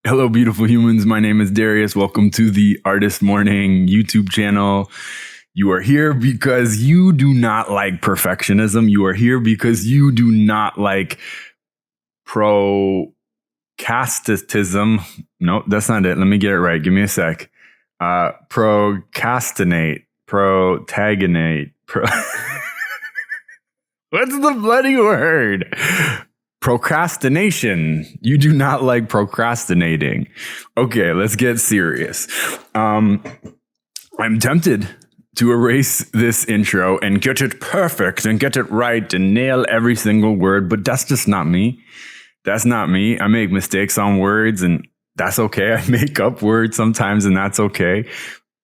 Hello, beautiful humans. My name is Darius. Welcome to the Artist Morning YouTube channel. You are here because you do not like perfectionism. You are here because you do not like procrastination. No, that's not it. Let me get it right. Give me a sec. Procrastinate, protagonate. What's the bloody word? Procrastination. You do not like procrastinating. Okay, let's get serious. I'm tempted to erase this intro and get it perfect and get it right and nail every single word, but that's just not me. That's not me. I make mistakes on words and that's okay. I make up words sometimes and that's okay.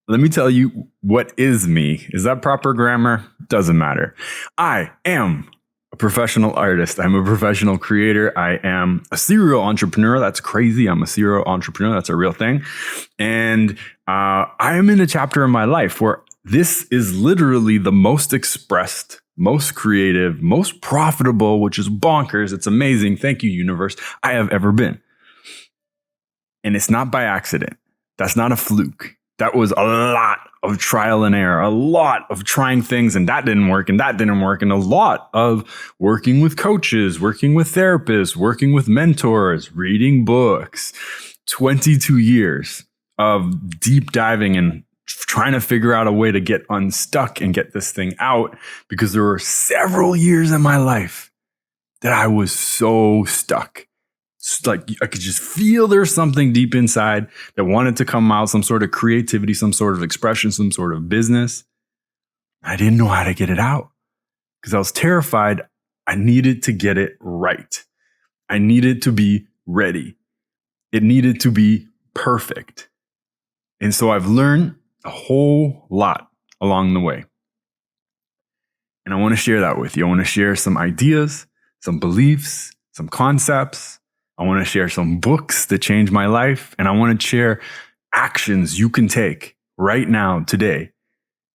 Let me tell you what is me. Is that proper grammar? Doesn't matter. I am a professional artist. I'm a professional creator. I am a serial entrepreneur. That's crazy. I'm a serial entrepreneur. That's a real thing. And I am in a chapter in my life where this is literally the most expressed, most creative, most profitable, which is bonkers. It's amazing. Thank you, universe. I have ever been. And it's not by accident. That's not a fluke. That was a lot of trial and error, a lot of trying things, and that didn't work, and that didn't work, and a lot of working with coaches, working with therapists, working with mentors, reading books, 22 years of deep diving and trying to figure out a way to get unstuck and get this thing out, because there were several years in my life that I was so stuck. Like I could just feel there's something deep inside that wanted to come out, some sort of creativity, some sort of expression, some sort of business. I didn't know how to get it out because I was terrified. I needed to get it right. I needed to be ready. It needed to be perfect. And so I've learned a whole lot along the way. And I want to share that with you. I want to share some ideas, some beliefs, some concepts. I want to share some books that changed my life, and I want to share actions you can take right now, today,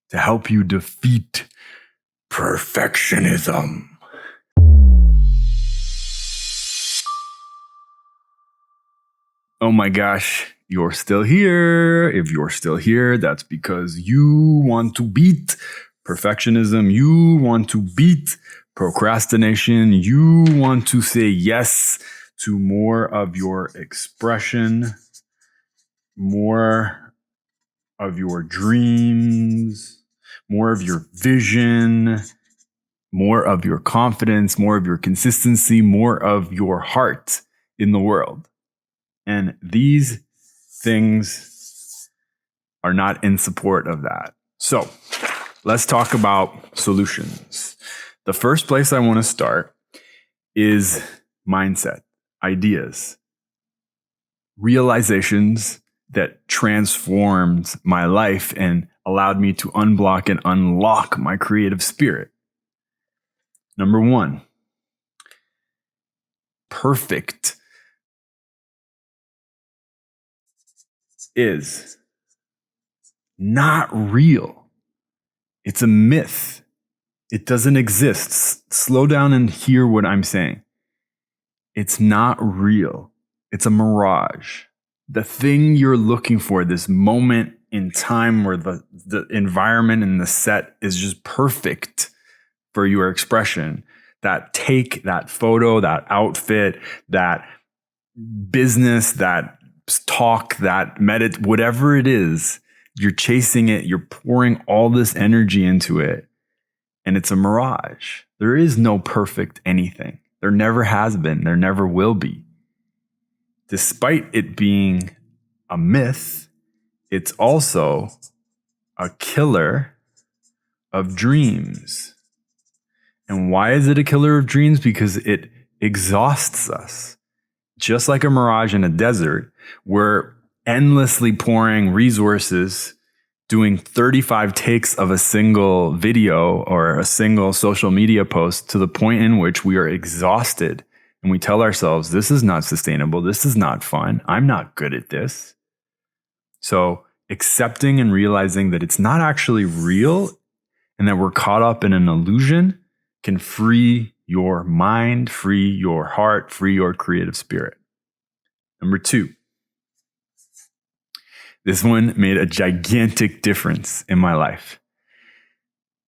to help you defeat perfectionism. Oh my gosh, you're still here. If you're still here, that's because you want to beat perfectionism. You want to beat procrastination. You want to say yes to more of your expression, more of your dreams, more of your vision, more of your confidence, more of your consistency, more of your heart in the world. And these things are not in support of that. So let's talk about solutions. The first place I want to start is mindset. Ideas, realizations that transformed my life and allowed me to unblock and unlock my creative spirit. Number one, perfect is not real. It's a myth. It doesn't exist. Slow down and hear what I'm saying. It's not real. It's a mirage. The thing you're looking for, this moment in time where the environment and the set is just perfect for your expression. That take, that photo, that outfit, that business, that talk, that whatever it is, you're chasing it. You're pouring all this energy into it. And it's a mirage. There is no perfect anything. There never has been. There never will be. Despite it being a myth, it's also a killer of dreams. And why is it a killer of dreams? Because it exhausts us. Just like a mirage in a desert, we're endlessly pouring resources, doing 35 takes of a single video or a single social media post to the point in which we are exhausted and we tell ourselves, this is not sustainable. This is not fun. I'm not good at this. So accepting and realizing that it's not actually real and that we're caught up in an illusion can free your mind, free your heart, free your creative spirit. Number two, This one made a gigantic difference in my life.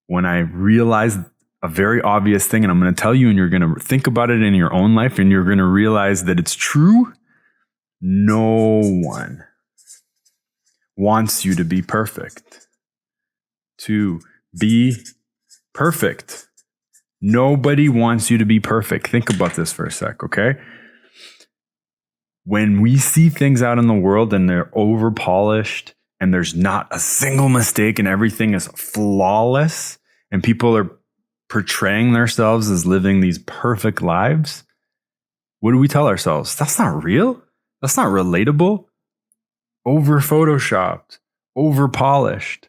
When I realized a very obvious thing, and I'm going to tell you, and you're going to think about it in your own life, and you're going to realize that it's true. No one wants you to be perfect. To be perfect. Nobody wants you to be perfect. Think about this for a sec, okay? When we see things out in the world and they're over polished and there's not a single mistake and everything is flawless and people are portraying themselves as living these perfect lives, what do we tell ourselves? That's not real. That's not relatable. Over photoshopped, over polished.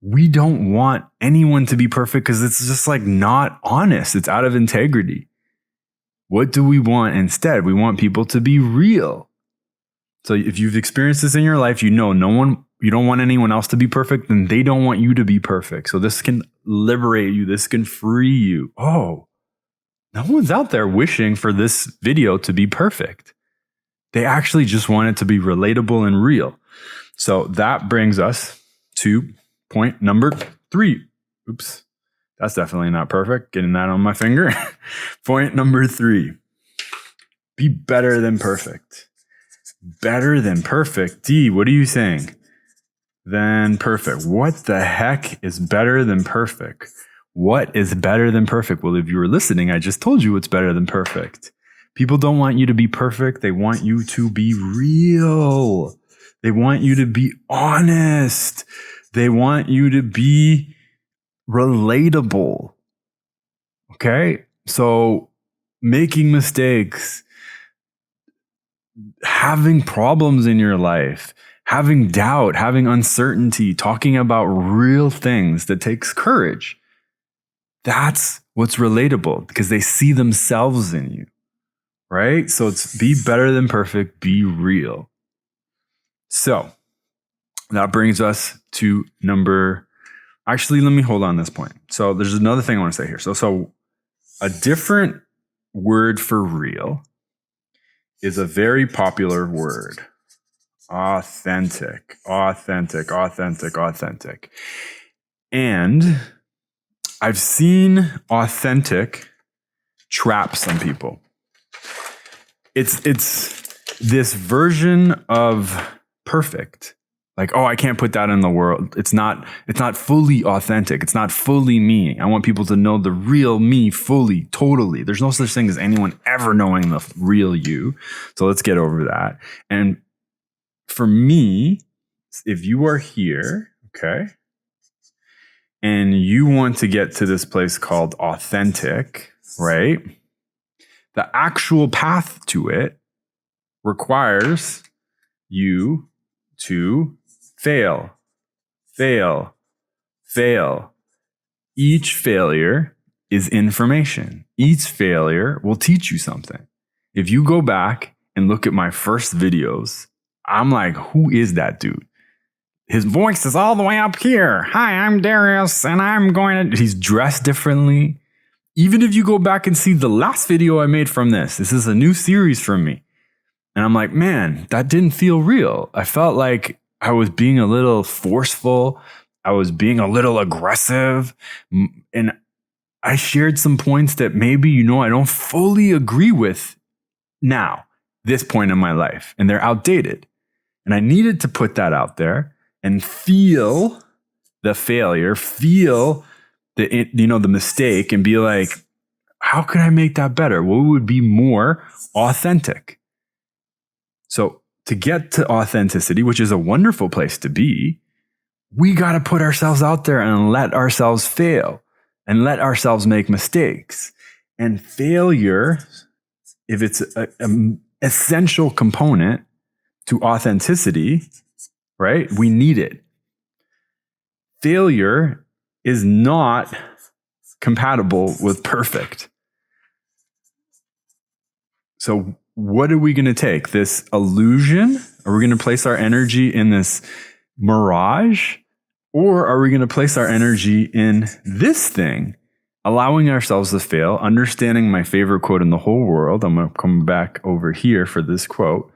We don't want anyone to be perfect because it's just like not honest. It's out of integrity. What do we want instead? We want people to be real. So if you've experienced this in your life, you know you don't want anyone else to be perfect, and they don't want you to be perfect. So this can liberate you. This can free you. Oh, no one's out there wishing for this video to be perfect. They actually just want it to be relatable and real. So that brings us to point number 3. Oops. That's definitely not perfect. Getting that on my finger. Point number 3. Be better than perfect. Better than perfect. D, what are you saying? Than perfect. What the heck is better than perfect? What is better than perfect? Well, if you were listening, I just told you what's better than perfect. People don't want you to be perfect. They want you to be real. They want you to be honest. They want you to be relatable. Okay? So making mistakes, having problems in your life, having doubt, having uncertainty, talking about real things that takes courage. That's what's relatable because they see themselves in you, right? So it's be better than perfect, be real. So that brings us to actually, let me hold on this point. So there's another thing I want to say here. So a different word for real is a very popular word. Authentic. And I've seen authentic trap some people. It's this version of perfect. Like, oh, I can't put that in the world. It's not fully authentic. It's not fully me. I want people to know the real me fully, totally. There's no such thing as anyone ever knowing the real you. So let's get over that. And for me, if you are here, okay, and you want to get to this place called authentic, right? The actual path to it requires you to fail. Each failure is information. Each failure will teach you something. If you go back and look at my first videos, I'm like, who is that dude? His voice is all the way up here. Hi, I'm Darius, and I'm going to... He's dressed differently. Even if you go back and see the last video I made from this is a new series from me. And I'm like, man, that didn't feel real. I felt like I was being a little forceful. I was being a little aggressive. And I shared some points that maybe, I don't fully agree with now, this point in my life. And they're outdated. And I needed to put that out there and feel the failure, feel the mistake, and be like, how could I make that better? What would be more authentic? So to get to authenticity, which is a wonderful place to be, we got to put ourselves out there and let ourselves fail and let ourselves make mistakes. And failure, if it's an essential component to authenticity, right? We need it. Failure is not compatible with perfect. So what are we going to take? This illusion? Are we going to place our energy in this mirage? Or are we going to place our energy in this thing, allowing ourselves to fail, understanding my favorite quote in the whole world? I'm going to come back over here for this quote.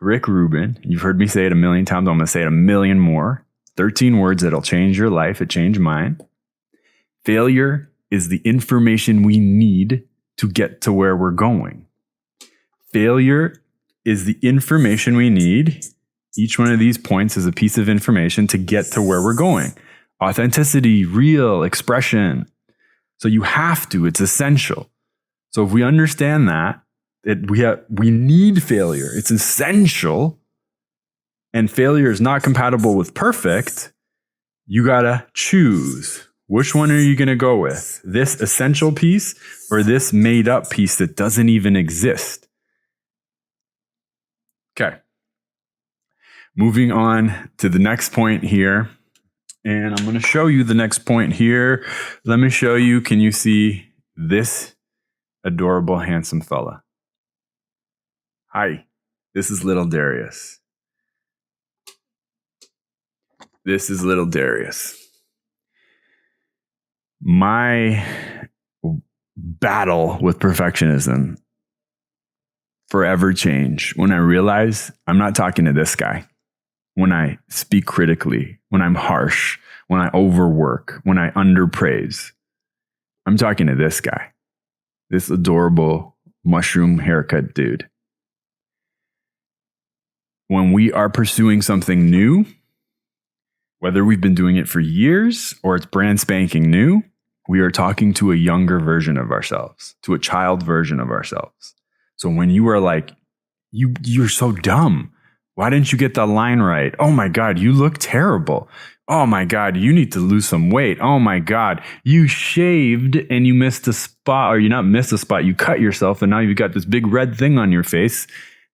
Rick Rubin, you've heard me say it a million times. I'm going to say it a million more. 13 words that'll change your life. It changed mine. Failure is the information we need to get to where we're going. Failure is the information we need. Each one of these points is a piece of information to get to where we're going. Authenticity, real expression. So you have to, it's essential. So if we understand that we need failure, it's essential, and failure is not compatible with perfect, you gotta choose. Which one are you gonna go with? This essential piece or this made up piece that doesn't even exist? Okay. Moving on to the next point here. And I'm going to show you the next point here. Let me show you. Can you see this adorable, handsome fella? Hi, this is little Darius. This is little Darius. My battle with perfectionism forever changed when I realized I'm not talking to this guy. When I speak critically, when I'm harsh, when I overwork, when I underpraise, I'm talking to this guy, this adorable mushroom haircut dude. When we are pursuing something new, whether we've been doing it for years or it's brand spanking new, we are talking to a younger version of ourselves, to a child version of ourselves. So when you are like, you're so dumb. Why didn't you get that line right? Oh my God, you look terrible. Oh my God, you need to lose some weight. Oh my God, you shaved and you missed a spot, or you not missed a spot, you cut yourself and now you've got this big red thing on your face.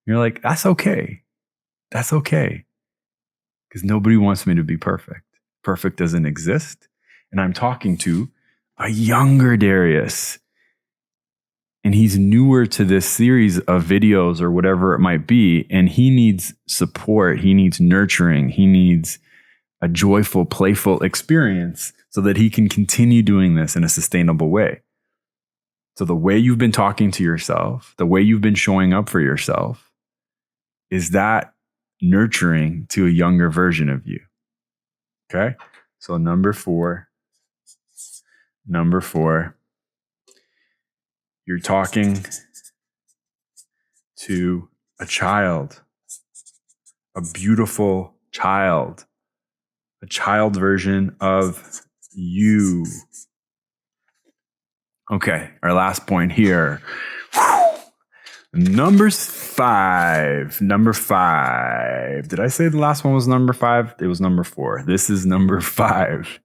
You're like, that's okay. That's okay. Because nobody wants me to be perfect. Perfect doesn't exist. And I'm talking to a younger Darius. And he's newer to this series of videos or whatever it might be. And he needs support. He needs nurturing. He needs a joyful, playful experience so that he can continue doing this in a sustainable way. So the way you've been talking to yourself, the way you've been showing up for yourself, is that nurturing to a younger version of you. Okay? So number four, you're talking to a child, a beautiful child, a child version of you. Okay, our last point here. Number five. Did I say the last one was number 5? It was number 4. This is number 5.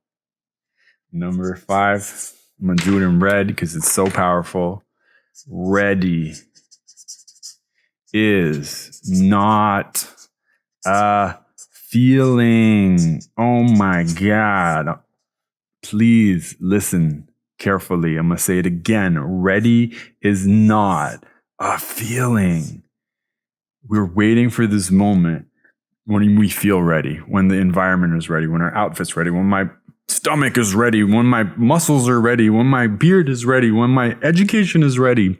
Number 5. I'm going to do it in red because it's so powerful. Ready is not a feeling. Oh my God. Please listen carefully. I'm going to say it again. Ready is not a feeling. We're waiting for this moment when we feel ready, when the environment is ready, when our outfit's ready, when my stomach is ready, when my muscles are ready, when my beard is ready, when my education is ready.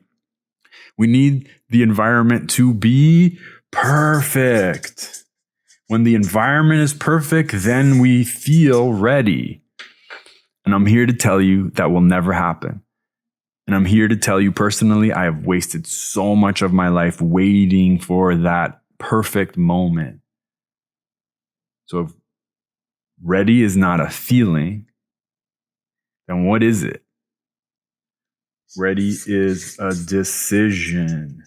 We need the environment to be perfect. When the environment is perfect, then we feel ready. And I'm here to tell you that will never happen. And I'm here to tell you personally, I have wasted so much of my life waiting for that perfect moment. So if ready is not a feeling, then what is it? Ready is a decision.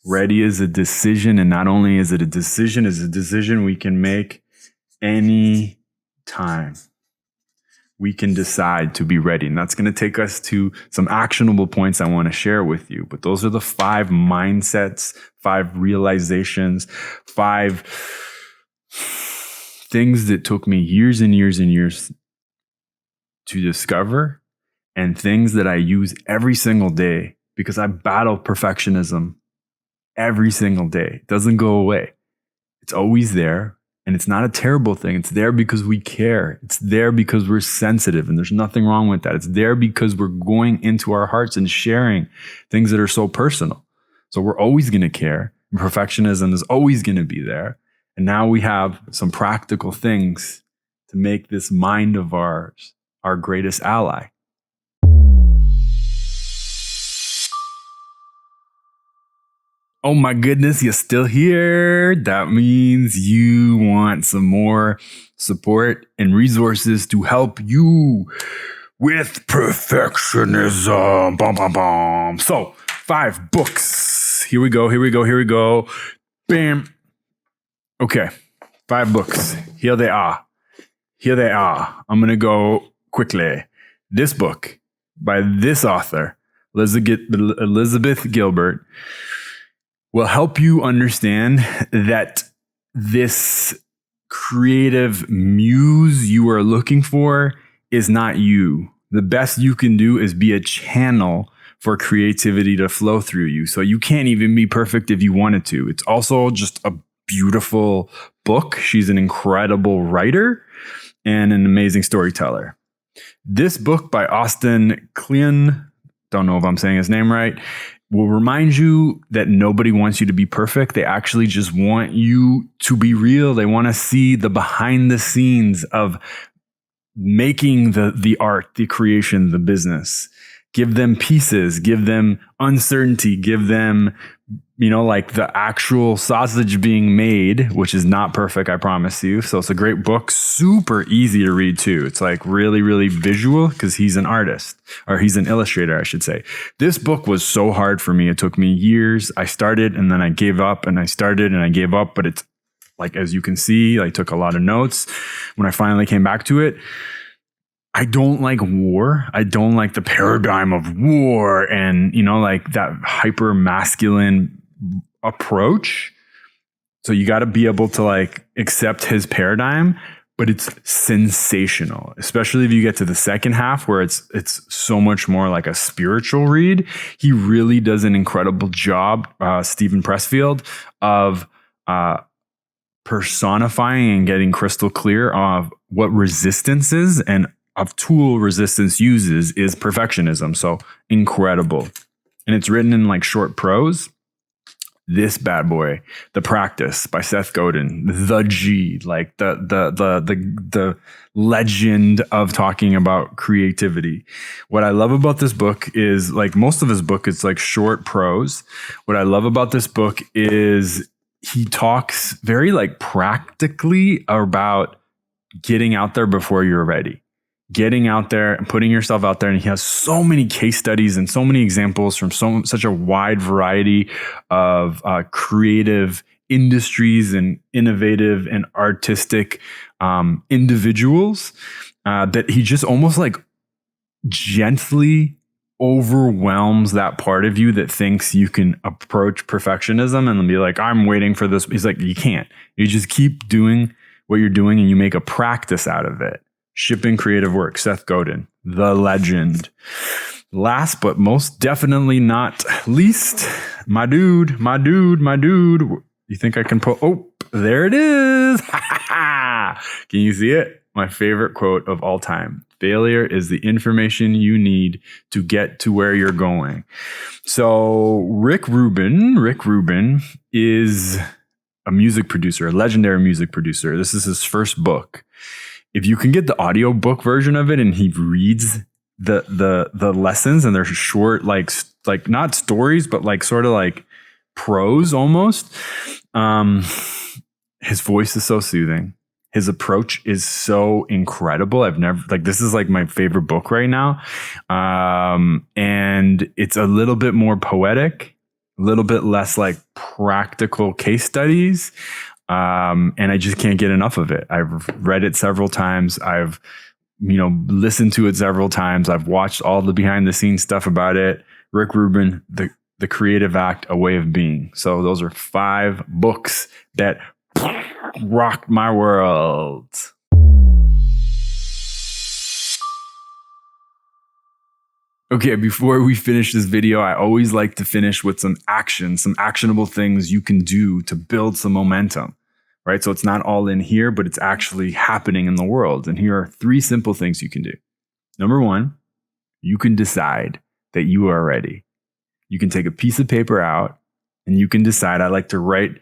Ready is a decision. And not only is it a decision, it's a decision we can make any time. We can decide to be ready. And that's going to take us to some actionable points I want to share with you. But those are the 5 mindsets, 5 realizations, 5 things that took me years and years and years to discover, and things that I use every single day because I battle perfectionism every single day. It doesn't go away. It's always there. And it's not a terrible thing. It's there because we care. It's there because we're sensitive, and there's nothing wrong with that. It's there because we're going into our hearts and sharing things that are so personal. So we're always going to care. Perfectionism is always going to be there. And now we have some practical things to make this mind of ours our greatest ally. Oh my goodness, you're still here. That means you want some more support and resources to help you with perfectionism. Bum, bum, bum. So, 5 books. Here we go. Bam. Okay, 5 books. Here they are. I'm going to go quickly. This book by this author, Elizabeth Gilbert, will help you understand that this creative muse you are looking for is not you. The best you can do is be a channel for creativity to flow through you. So you can't even be perfect if you wanted to. It's also just a beautiful book. She's an incredible writer and an amazing storyteller. This book by Austin Kleon, don't know if I'm saying his name right, will remind you that nobody wants you to be perfect. They actually just want you to be real. They want to see the behind the scenes of making the art, the creation, the business. Give them pieces, give them uncertainty, give them, like the actual sausage being made, which is not perfect, I promise you. So it's a great book, super easy to read too. It's like really, really visual because he's an artist, or he's an illustrator, I should say. This book was so hard for me. It took me years. I started and then I gave up, and I started and I gave up, but it's like, as you can see, I took a lot of notes. When I finally came back to it, I don't like war. I don't like the paradigm of war and, like that hyper masculine approach. So you got to be able to like accept his paradigm, but it's sensational, especially if you get to the second half where it's so much more like a spiritual read. He really does an incredible job, Stephen Pressfield, of personifying and getting crystal clear of what resistance is and of tool resistance uses is perfectionism. So incredible. And it's written in like short prose. This bad boy, The Practice by Seth Godin, the G, like the legend of talking about creativity. What I love about this book is, like most of his book, it's like short prose. What I love about this book is he talks very like practically about getting out there before you're ready. Getting out there and putting yourself out there. And he has so many case studies and so many examples from such a wide variety of creative industries and innovative and artistic individuals that he just almost like gently overwhelms that part of you that thinks you can approach perfectionism and then be like, I'm waiting for this. He's like, you can't. You just keep doing what you're doing and you make a practice out of it. Shipping Creative Work, Seth Godin, the legend. Last but most definitely not least, my dude. You think I can put, oh, there it is. Can you see it? My favorite quote of all time. Failure is the information you need to get to where you're going. So Rick Rubin is a music producer, a legendary music producer. This is his first book. If you can get the audiobook version of it and he reads the lessons, and they're short, like not stories, but like sort of like prose almost. His voice is so soothing. His approach is so incredible. This is like my favorite book right now. And it's a little bit more poetic, a little bit less like practical case studies. And I just can't get enough of it. I've read it several times. I've, listened to it several times. I've watched all the behind the scenes stuff about it. Rick Rubin, the Creative Act, A Way of Being. So those are 5 books that rocked my world. Okay, before we finish this video, I always like to finish with some action, some actionable things you can do to build some momentum, right? So it's not all in here, but it's actually happening in the world. And here are 3 simple things you can do. Number 1, you can decide that you are ready. You can take a piece of paper out And you can decide. I like to write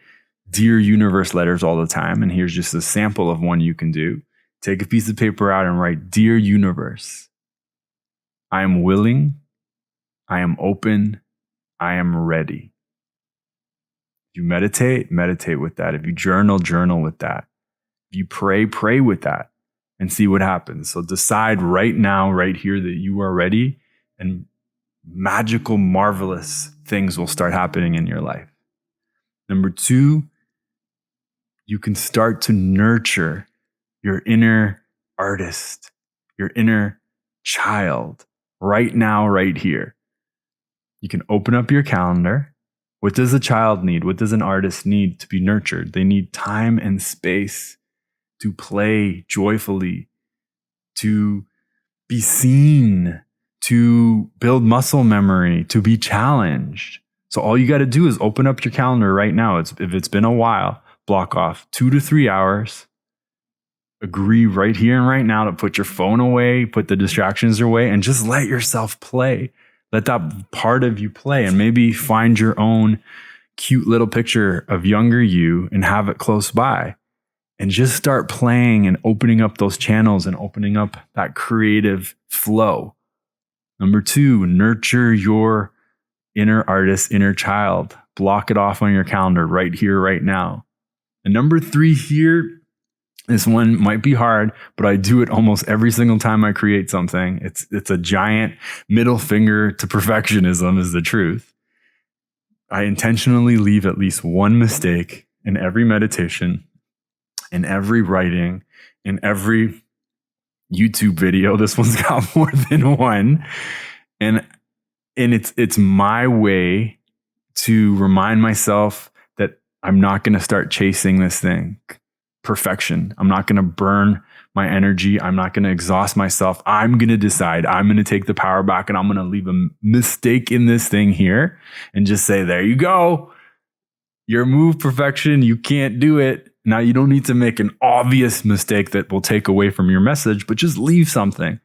Dear Universe letters all the time. And here's just a sample of one you can do. Take a piece of paper out and write, Dear Universe, I am willing, I am open, I am ready. If you meditate, meditate with that. If you journal, journal with that. If you pray, pray with that and see what happens. So decide right now, right here, that you are ready, and magical, marvelous things will start happening in your life. Number 2, you can start to nurture your inner artist, your inner child right now, right here. You can open up your calendar. What does a child need? What does an artist need to be nurtured? They need time and space to play joyfully, to be seen, to build muscle memory, to be challenged. So all you got to do is open up your calendar right now. If it's been a while, block off 2 to 3 hours. Agree right here and right now to put your phone away, put the distractions away, and just let yourself play. Let that part of you play, and maybe find your own cute little picture of younger you and have it close by. And just start playing and opening up those channels and opening up that creative flow. Number 2, nurture your inner artist, inner child. Block it off on your calendar right here, right now. And number 3 here, this one might be hard, but I do it almost every single time I create something. It's a giant middle finger to perfectionism, is the truth. I intentionally leave at least one mistake in every meditation, in every writing, in every YouTube video. This one's got more than one. And it's my way to remind myself that I'm not going to start chasing this thing, perfection. I'm not going to burn my energy. I'm not going to exhaust myself. I'm going to decide. I'm going to take the power back, and I'm going to leave a mistake in this thing here and just say, there you go. Your move, perfection. You can't do it. Now, you don't need to make an obvious mistake that will take away from your message, but just leave something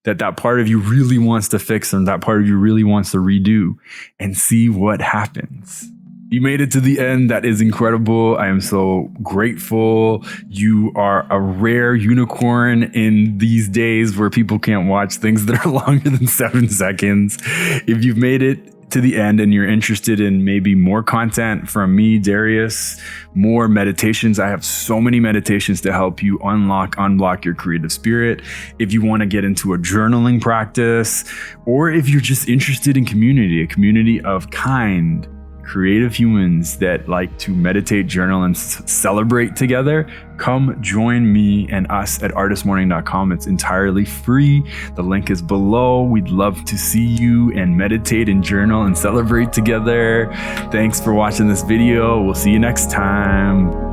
that part of you really wants to fix and that part of you really wants to redo, and see what happens. You made it to the end. That is incredible. I am so grateful. You are a rare unicorn in these days where people can't watch things that are longer than 7 seconds. If you've made it to the end and you're interested in maybe more content from me, Darius, more meditations, I have so many meditations to help you unblock your creative spirit. If you want to get into a journaling practice, or if you're just interested in community, a community of kind, creative humans that like to meditate, journal, and celebrate together, come join me and us at artistmorning.com. It's entirely free. The link is below. We'd love to see you and meditate and journal and celebrate together. Thanks for watching this video. We'll see you next time.